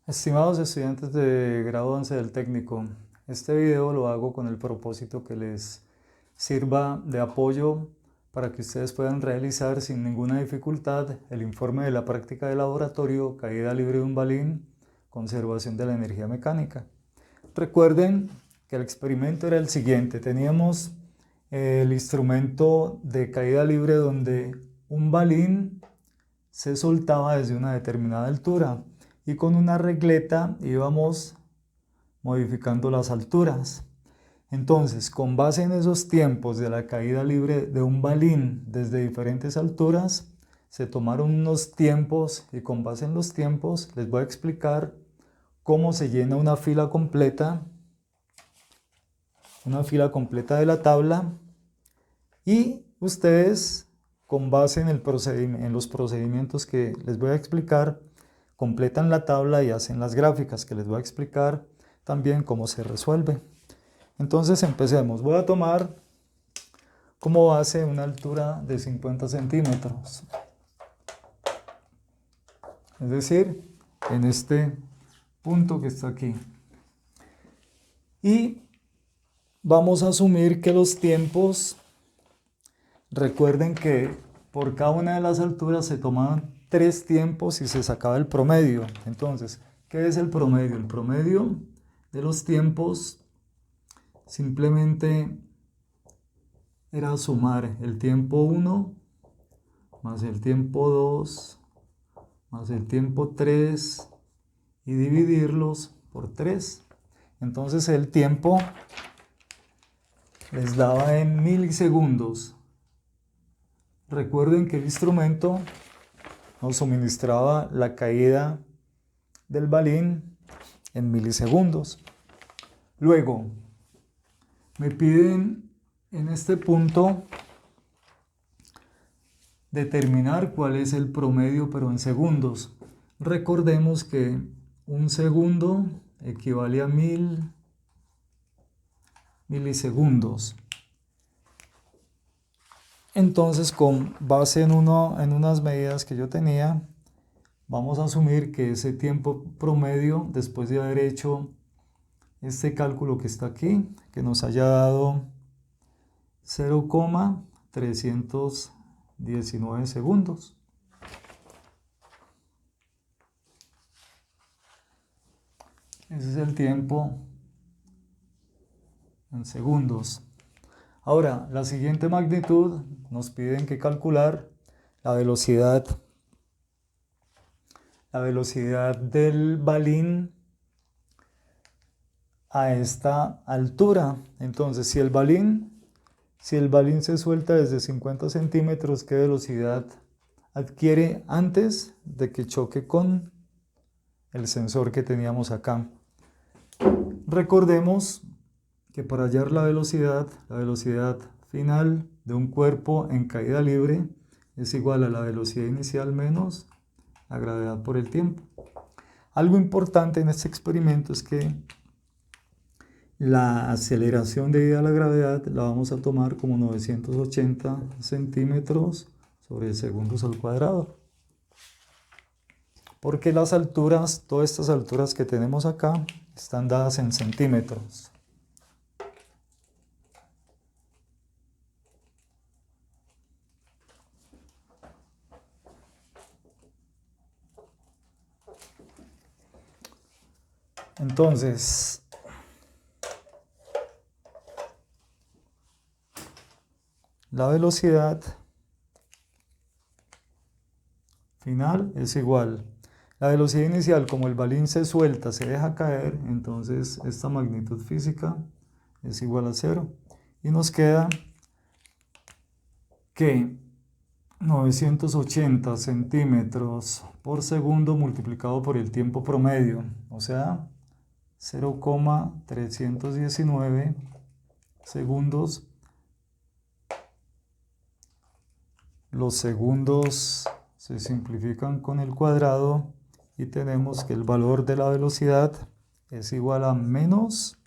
Estimados estudiantes de grado 11 del técnico, este video lo hago con el propósito que les sirva de apoyo para que ustedes puedan realizar sin ninguna dificultad el informe de la práctica de laboratorio, caída libre de un balín, conservación de la energía mecánica. Recuerden que el experimento era el siguiente: teníamos el instrumento de caída libre donde un balín se soltaba desde una determinada altura y con una regleta íbamos modificando las alturas. Entonces, con base en esos tiempos de la caída libre de un balín desde diferentes alturas, se tomaron unos tiempos y con base en los tiempos les voy a explicar cómo se llena una fila completa de la tabla, y ustedes, con base en los procedimientos que les voy a explicar, completan la tabla y hacen las gráficas que les voy a explicar también cómo se resuelve. Entonces empecemos. Voy a tomar como base una altura de 50 centímetros. Es decir, en este punto que está aquí. Y vamos a asumir que los tiempos, recuerden que por cada una de las alturas se tomaban 3 tiempos y se sacaba el promedio. Entonces, ¿qué es el promedio? El promedio de los tiempos simplemente era sumar el tiempo 1 más el tiempo 2 más el tiempo 3 y dividirlos por 3. Entonces el tiempo les daba en milisegundos. Recuerden que el instrumento nos suministraba la caída del balín en milisegundos. Luego, me piden en este punto determinar cuál es el promedio, pero en segundos. Recordemos que un segundo equivale a 1000 milisegundos. Entonces, con base en unas medidas que yo tenía, vamos a asumir que ese tiempo promedio, después de haber hecho este cálculo que está aquí, que nos haya dado 0,319 segundos. Ese es el tiempo en segundos. Ahora, la siguiente magnitud nos piden que calcular la velocidad del balín a esta altura. Entonces, si el balín se suelta desde 50 centímetros, ¿qué velocidad adquiere antes de que choque con el sensor que teníamos acá? Recordemos que para hallar la velocidad final de un cuerpo en caída libre es igual a la velocidad inicial menos la gravedad por el tiempo. Algo importante en este experimento es que la aceleración debido a la gravedad la vamos a tomar como 980 centímetros sobre segundos al cuadrado. Porque las alturas, todas estas alturas que tenemos acá, están dadas en centímetros. Entonces, la velocidad final es igual. La velocidad inicial, como el balín se suelta, se deja caer, entonces esta magnitud física es igual a 0. Y nos queda que 980 centímetros por segundo multiplicado por el tiempo promedio, o sea, 0,319 segundos. Los segundos se simplifican con el cuadrado y tenemos que el valor de la velocidad es igual a menos,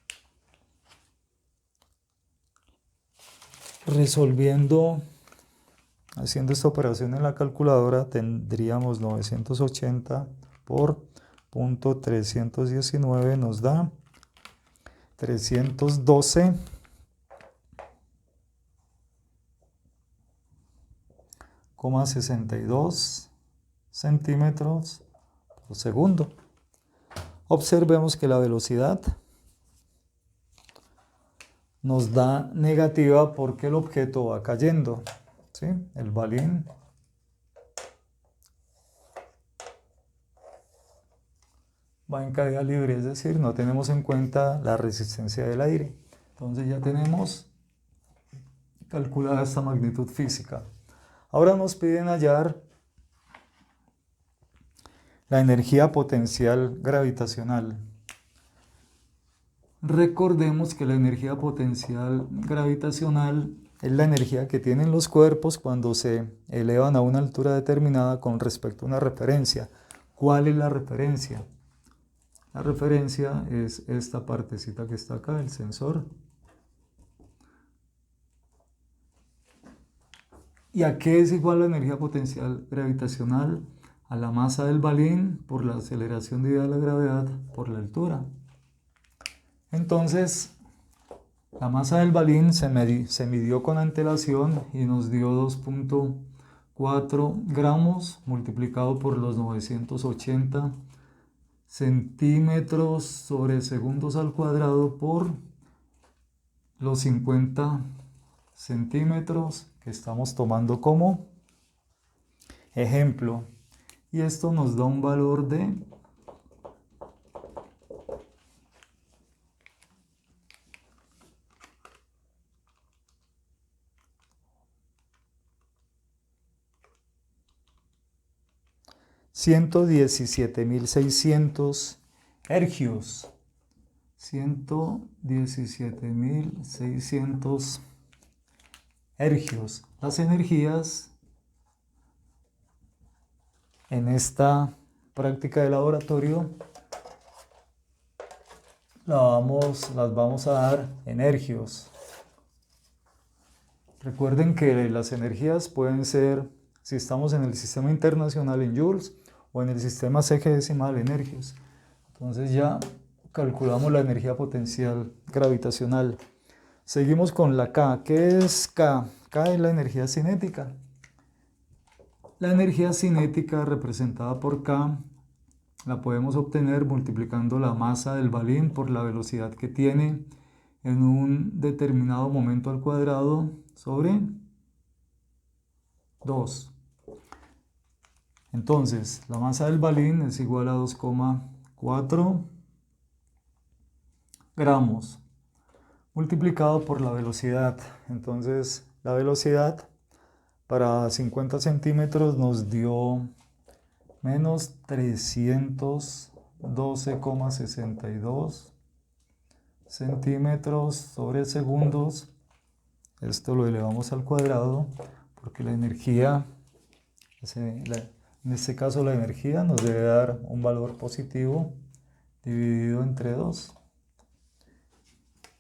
haciendo esta operación en la calculadora, tendríamos 980 por 319 nos da 312,62 centímetros por segundo. Observemos que la velocidad nos da negativa porque el objeto va cayendo, ¿sí? El balín va en caída libre, es decir, no tenemos en cuenta la resistencia del aire. Entonces ya tenemos calculada esta magnitud física. Ahora nos piden hallar la energía potencial gravitacional. Recordemos que la energía potencial gravitacional es la energía que tienen los cuerpos cuando se elevan a una altura determinada con respecto a una referencia. ¿Cuál es la referencia? La referencia es esta partecita que está acá, el sensor. ¿Y a qué es igual la energía potencial gravitacional? A la masa del balín por la aceleración debida a la gravedad por la altura. Entonces, la masa del balín se midió con antelación y nos dio 2.4 gramos multiplicado por los 980 centímetros sobre segundos al cuadrado por los 50 centímetros que estamos tomando como ejemplo. Y esto nos da un valor de 117.600 hercios. 117.600 hercios. Las energías en esta práctica de laboratorio las vamos a dar en hercios. Recuerden que las energías pueden ser, si estamos en el sistema internacional, en joules, o en el sistema sexagesimal en hercios. Entonces ya calculamos la energía potencial gravitacional. Seguimos con la K. ¿Qué es K? K es la energía cinética. La energía cinética representada por K la podemos obtener multiplicando la masa del balín por la velocidad que tiene en un determinado momento al cuadrado sobre 2. Entonces, la masa del balín es igual a 2,4 gramos multiplicado por la velocidad. Entonces, la velocidad para 50 centímetros nos dio menos 312,62 centímetros sobre segundos. Esto lo elevamos al cuadrado porque la energía, en este caso la energía nos debe dar un valor positivo dividido entre 2.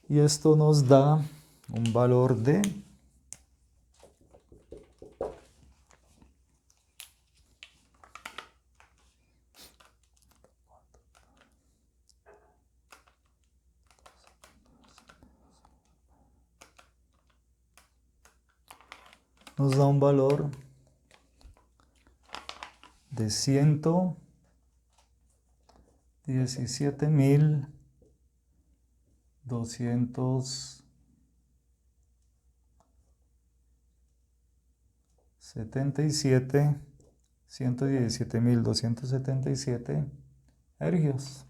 Y esto nos da un valor de 117.277 hercios.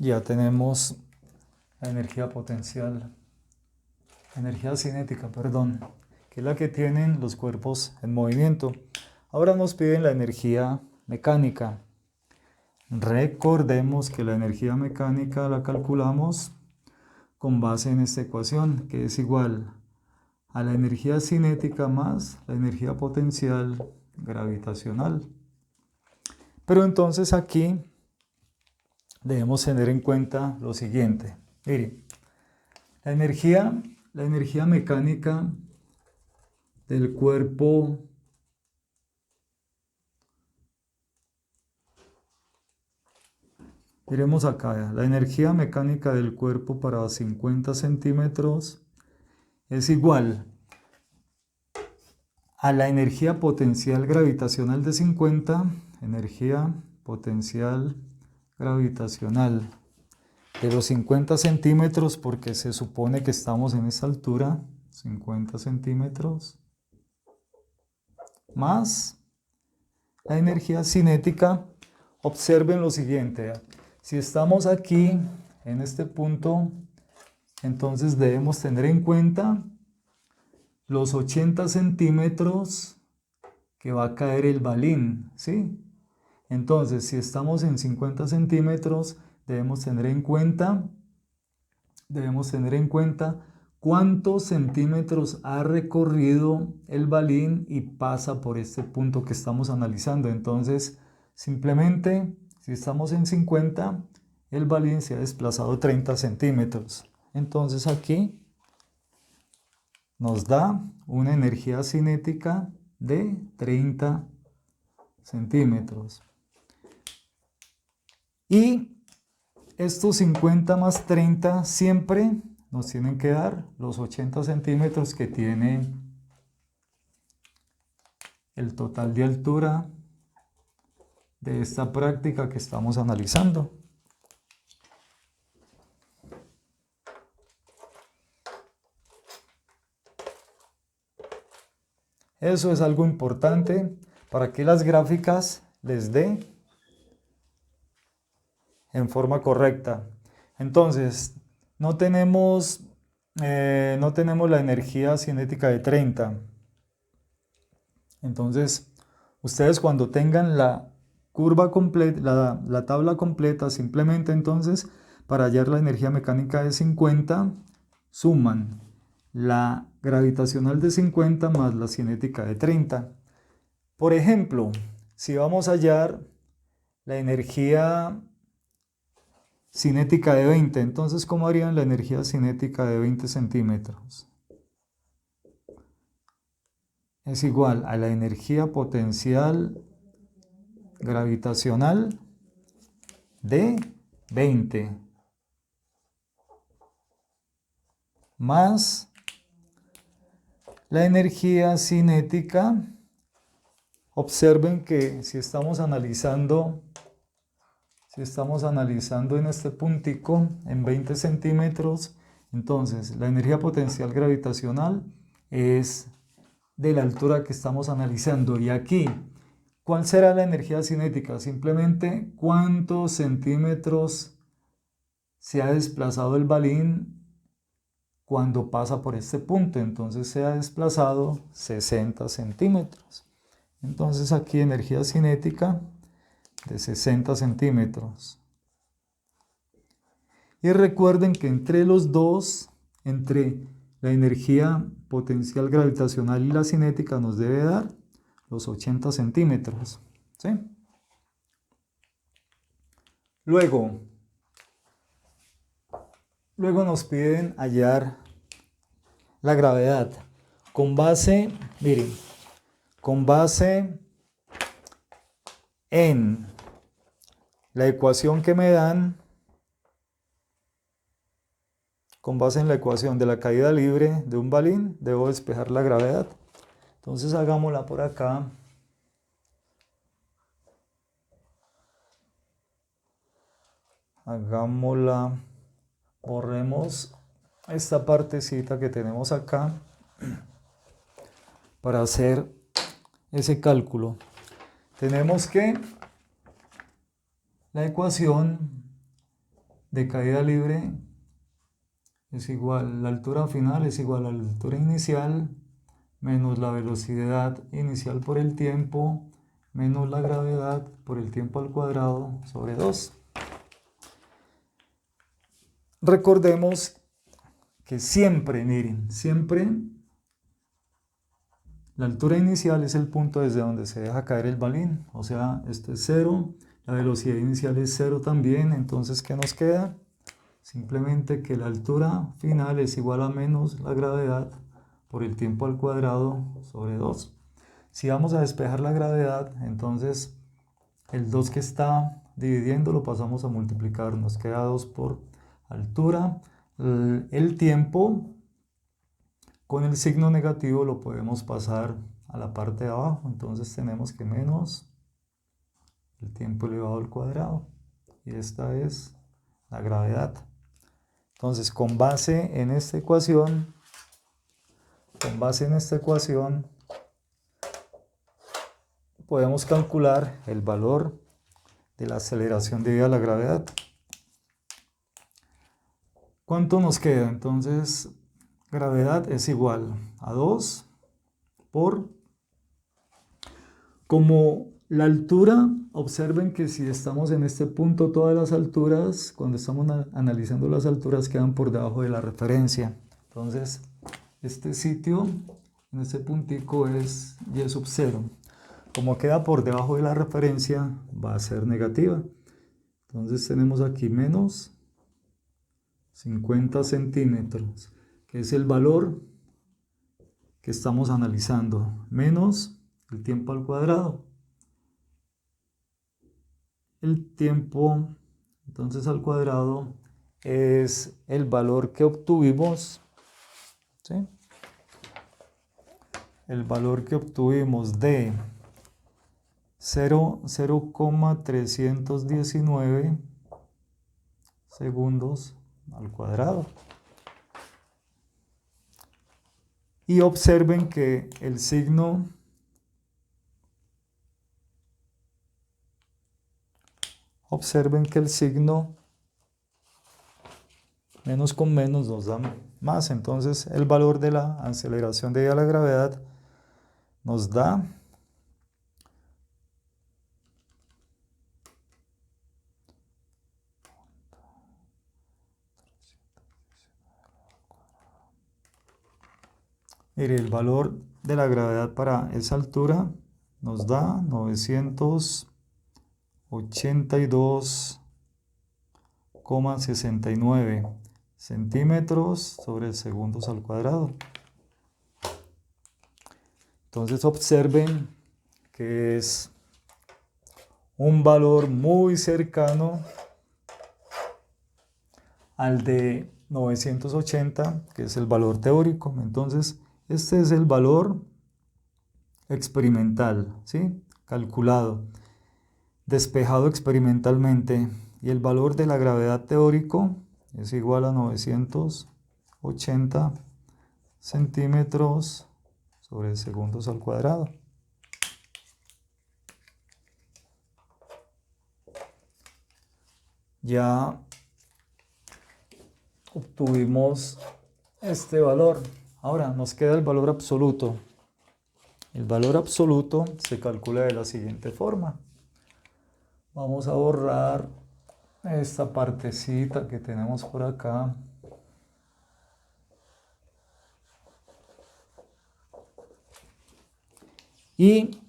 Ya tenemos la energía potencial, energía cinética, perdón, que es la que tienen los cuerpos en movimiento. Ahora nos piden la energía mecánica. Recordemos que la energía mecánica la calculamos con base en esta ecuación, que es igual a la energía cinética más la energía potencial gravitacional. Pero entonces aquí debemos tener en cuenta lo siguiente. Miren, la energía mecánica del cuerpo miremos acá, la energía mecánica del cuerpo para 50 centímetros es igual a la energía potencial gravitacional de 50, energía potencial gravitacional de los 50 centímetros, porque se supone que estamos en esa altura, 50 centímetros, más la energía cinética. Observen lo siguiente, si estamos aquí en este punto, entonces debemos tener en cuenta los 80 centímetros que va a caer el balín, ¿sí? Entonces, si estamos en 50 centímetros, debemos tener en cuenta cuántos centímetros ha recorrido el balín y pasa por este punto que estamos analizando. Entonces, simplemente, si estamos en 50, el balín se ha desplazado 30 centímetros. Entonces, aquí nos da una energía cinética de 30 centímetros. Y estos 50 más 30 siempre nos tienen que dar los 80 centímetros que tiene el total de altura de esta práctica que estamos analizando. Eso es algo importante para que las gráficas les dé en forma correcta. Entonces, no tenemos la energía cinética de 30. Entonces, ustedes cuando tengan la curva completa, la tabla completa, simplemente entonces, para hallar la energía mecánica de 50, suman la gravitacional de 50 más la cinética de 30. Por ejemplo, si vamos a hallar la energía cinética de 20, entonces, ¿cómo harían la energía cinética de 20 centímetros? Es igual a la energía potencial gravitacional de 20 más la energía cinética. Observen que si estamos analizando en este puntico en 20 centímetros, entonces la energía potencial gravitacional es de la altura que estamos analizando. Y aquí, ¿cuál será la energía cinética? Simplemente cuántos centímetros se ha desplazado el balín cuando pasa por este punto. Entonces se ha desplazado 60 centímetros. Entonces aquí energía cinética de 60 centímetros. Y recuerden que entre los dos, entre la energía potencial gravitacional y la cinética, nos debe dar los 80 centímetros. ¿Sí? Luego nos piden hallar la gravedad. Con base, miren, con base en la ecuación que me dan, con base en la ecuación de la caída libre de un balín, debo despejar la gravedad. Entonces hagámosla por acá. Hagámosla, borremos esta partecita que tenemos acá para hacer ese cálculo. Tenemos que la ecuación de caída libre es igual, la altura final es igual a la altura inicial menos la velocidad inicial por el tiempo menos la gravedad por el tiempo al cuadrado sobre 2. Recordemos que siempre, miren, siempre la altura inicial es el punto desde donde se deja caer el balín, o sea, esto es 0, la velocidad inicial es 0 también, entonces ¿qué nos queda? Simplemente que la altura final es igual a menos la gravedad por el tiempo al cuadrado sobre 2. Si vamos a despejar la gravedad, entonces el 2 que está dividiendo lo pasamos a multiplicar, nos queda 2 por altura. El tiempo con el signo negativo lo podemos pasar a la parte de abajo, entonces tenemos que menos el tiempo elevado al cuadrado, y esta es la gravedad. Entonces, con base en esta ecuación, podemos calcular el valor de la aceleración debido a la gravedad. ¿Cuánto nos queda? Entonces, gravedad es igual a 2 por, como la altura, observen que si estamos en este punto, todas las alturas, cuando estamos analizando las alturas, quedan por debajo de la referencia. Entonces, este sitio, en este puntico, es y sub 0. Como queda por debajo de la referencia, va a ser negativa. Entonces tenemos aquí menos 50 centímetros, que es el valor que estamos analizando, menos el tiempo al cuadrado. El tiempo, entonces, al cuadrado es el valor que obtuvimos, ¿sí? El valor que obtuvimos de 0,319 segundos al cuadrado. Y observen que el signo menos con menos nos da más. Entonces el valor de la aceleración debido a la gravedad nos da mire, el valor de la gravedad para esa altura nos da 982,69 centímetros sobre segundos al cuadrado. Entonces observen que es un valor muy cercano al de 980, que es el valor teórico. Entonces este es el valor experimental, ¿sí? Calculado, despejado experimentalmente, y el valor de la gravedad teórico es igual a 980 centímetros sobre segundos al cuadrado. Ya obtuvimos este valor. Ahora nos queda el valor absoluto. El valor absoluto se calcula de la siguiente forma. Vamos a borrar esta partecita que tenemos por acá. Y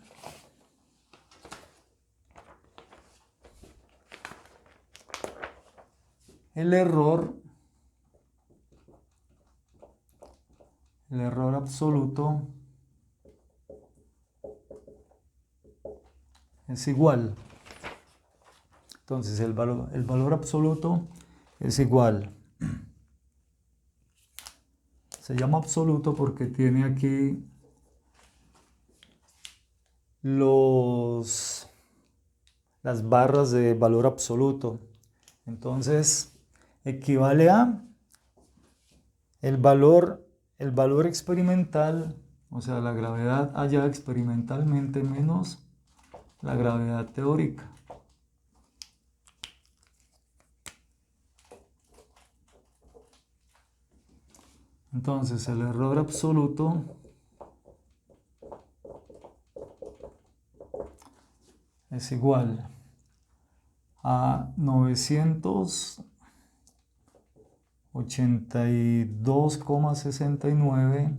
el error absoluto es igual. Entonces el valor absoluto es igual. Se llama absoluto porque tiene aquí las barras de valor absoluto. Entonces equivale a el valor experimental, o sea, la gravedad hallada experimentalmente menos la gravedad teórica. Entonces el error absoluto es igual a 982,69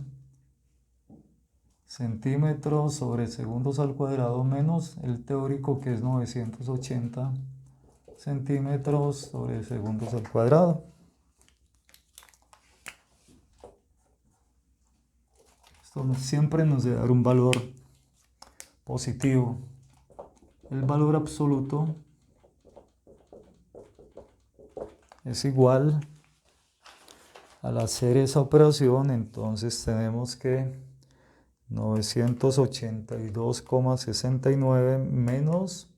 centímetros sobre segundos al cuadrado menos el teórico, que es 980 centímetros sobre segundos al cuadrado. Esto siempre nos debe dar un valor positivo. El valor absoluto es igual, al hacer esa operación, entonces tenemos que 982,69 menos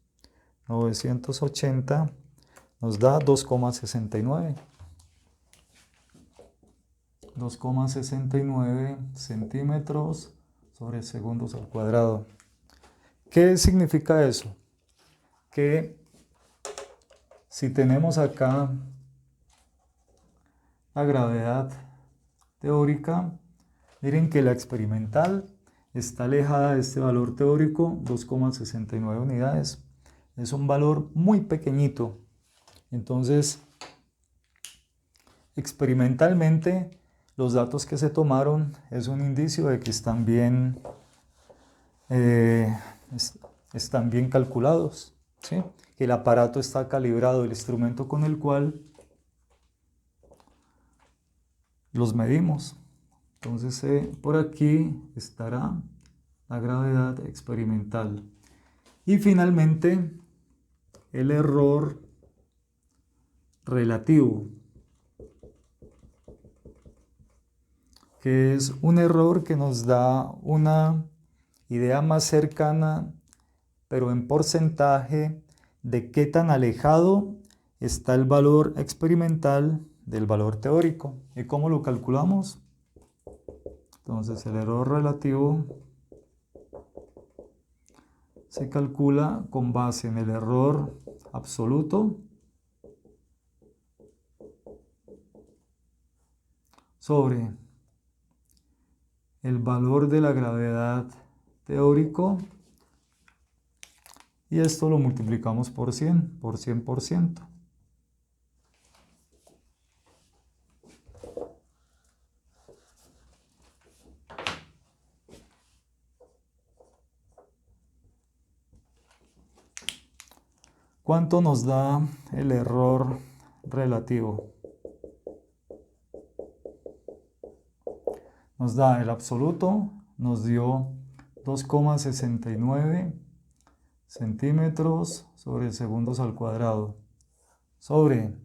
980 nos da 2,69. 2,69 centímetros sobre segundos al cuadrado. ¿Qué significa eso? Que si tenemos acá la gravedad teórica, miren que la experimental está alejada de este valor teórico, 2,69 unidades. Es un valor muy pequeñito. Entonces, experimentalmente, los datos que se tomaron es un indicio de que están bien calculados, ¿sí? Que el aparato está calibrado, el instrumento con el cual los medimos. Entonces, por aquí estará la gravedad experimental. Y finalmente, el error relativo, que es un error que nos da una idea más cercana, pero en porcentaje, de qué tan alejado está el valor experimental del valor teórico. ¿Y cómo lo calculamos? Entonces, el error relativo se calcula con base en el error absoluto sobre el valor de la gravedad teórico, y esto lo multiplicamos por 100, por 100%. ¿Cuánto nos da el error relativo? Nos da el absoluto, nos dio 2,69 centímetros sobre segundos al cuadrado, sobre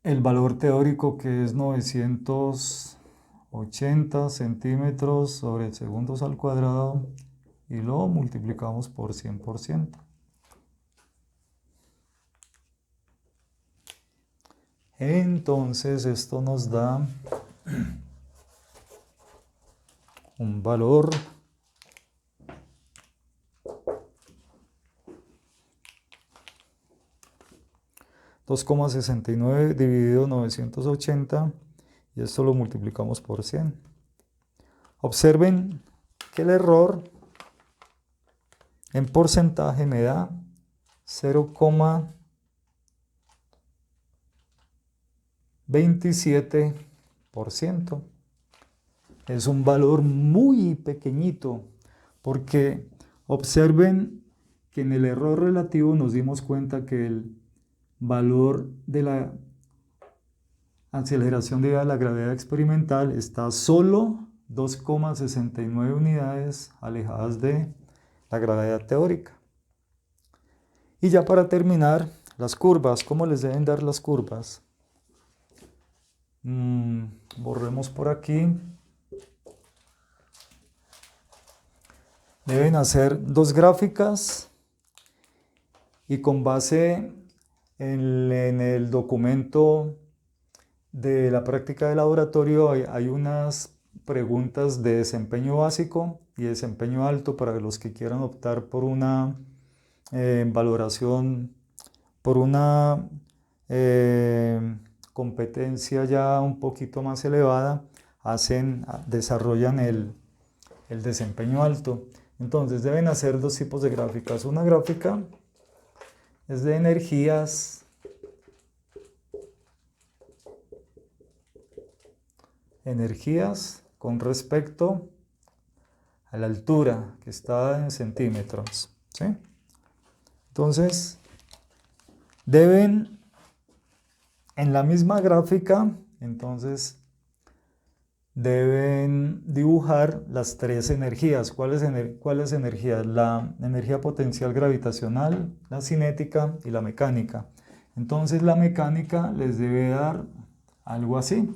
el valor teórico, que es 980 centímetros sobre segundos al cuadrado, y lo multiplicamos por 100%. Entonces esto nos da un valor $2,69 dividido 980, y esto lo multiplicamos por 100. Observen que el error en porcentaje me da 0,27%. Es un valor muy pequeñito, porque observen que en el error relativo nos dimos cuenta que el valor de la aceleración debido a la gravedad experimental está solo 2,69 unidades alejadas de la gravedad teórica. Y ya para terminar, las curvas. ¿Cómo les deben dar las curvas? Borremos por aquí. Deben hacer dos gráficas, y con base en el documento de la práctica de laboratorio hay unas preguntas de desempeño básico y desempeño alto para los que quieran optar por una valoración, por una competencia ya un poquito más elevada, desarrollan el desempeño alto. Entonces deben hacer dos tipos de gráficas. Una gráfica es de energías con respecto a la altura, que está en centímetros, ¿sí? Entonces, deben, en la misma gráfica, entonces, deben dibujar las tres energías. ¿Cuáles energías? La energía potencial gravitacional, la cinética y la mecánica. Entonces, la mecánica les debe dar algo así.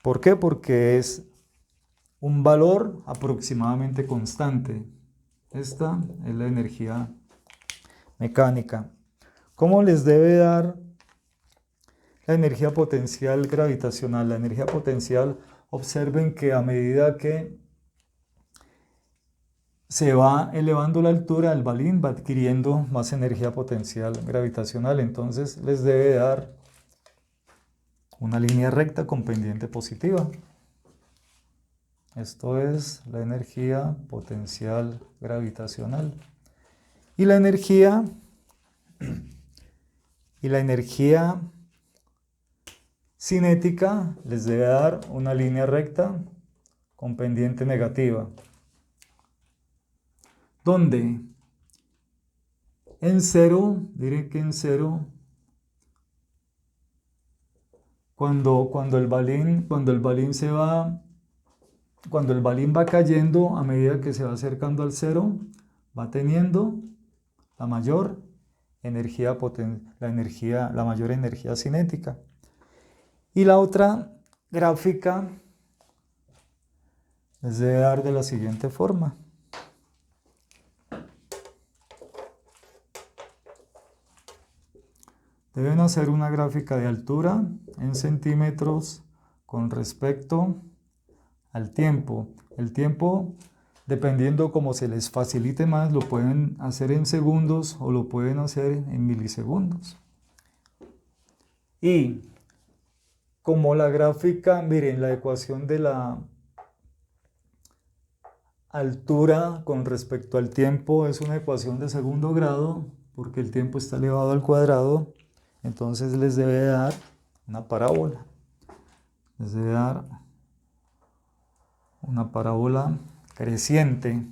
¿Por qué? Porque es un valor aproximadamente constante. Esta es la energía mecánica. ¿Cómo les debe dar la energía potencial gravitacional? La energía potencial, observen que a medida que se va elevando la altura, el balín va adquiriendo más energía potencial gravitacional. Entonces les debe dar una línea recta con pendiente positiva. Esto es la energía potencial gravitacional. Y la energía cinética les debe dar una línea recta con pendiente negativa. Donde en cero, diré que en cero, cuando el balín va cayendo, a medida que se va acercando al cero, va teniendo la mayor energía cinética. Y la otra gráfica les debe dar de la siguiente forma. Deben hacer una gráfica de altura en centímetros con respecto al tiempo. El tiempo, dependiendo cómo se les facilite más, lo pueden hacer en segundos o lo pueden hacer en milisegundos. Y como la gráfica, miren, la ecuación de la altura con respecto al tiempo es una ecuación de segundo grado, porque el tiempo está elevado al cuadrado. Entonces les debe dar una parábola. Les debe dar una parábola creciente.